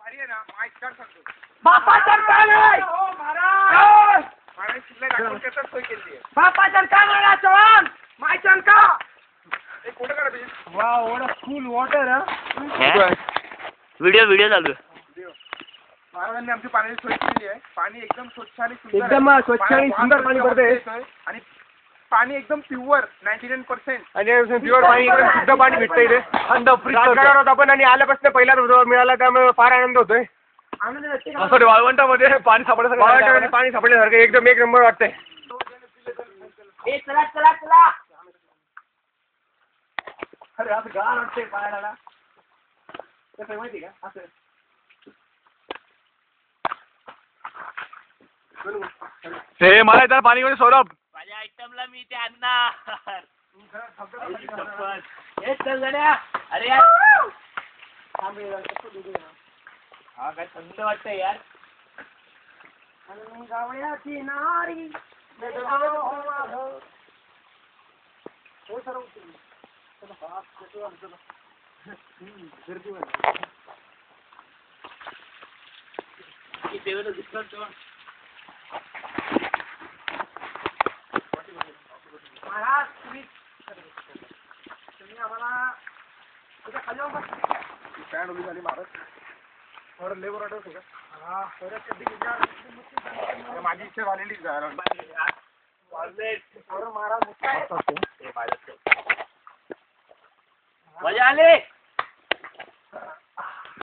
भारी आहे ना माईक काढ सांगतो बापा सरकार आहे हो महाराज महाराज शिल्लक दाखवून त्याचाच सोय केली आहे बापा सरकार आहे चव्हाण मायचल का एक फोटो काढा तुम्ही वा ओढा फुल वॉटर व्हिडिओ चालू आहे. महाराजांनी आमची पाण्याची सोय केलेली आहे पाणी एकदम स्वच्छ आणि सुंदर एकदम आहे. स्वच्छ आणि सुंदर पाणी पडतंय. येतोय आणि पाणी एकदम प्युअर 99% आणि प्युअर पाणी एकदम शुद्ध पाणी भेटतं इथे थंड राजगडावर आपण आणि आल्यापासून पहिलाच मिळाला त्यामुळे फार आनंद होतोय असं वाळवंटामध्ये पाणी सापडण्यासाठी पाणी सापडल्यासारखं एकदम एक नंबर वाटतंय. चला चला चला. अरे असं गार वाटतंय पाण्याला कसं माहिती का असं हे मला त्याला पाणी घेऊन सौरभ माझ्या आयटमला मी ते आणणार. हे चल गड्या. अरे यार हा काय थंड वाटतंय यार. गावड्याची नारी महाराज तुम्ही आम्हाला तुझ्या खाली जाऊन पॅन्ट ओली झाली महाराज थोडं लेबर ऑर्डर होतं हा परत कधी माझी इच्छा झालेली महाराज मजा आली.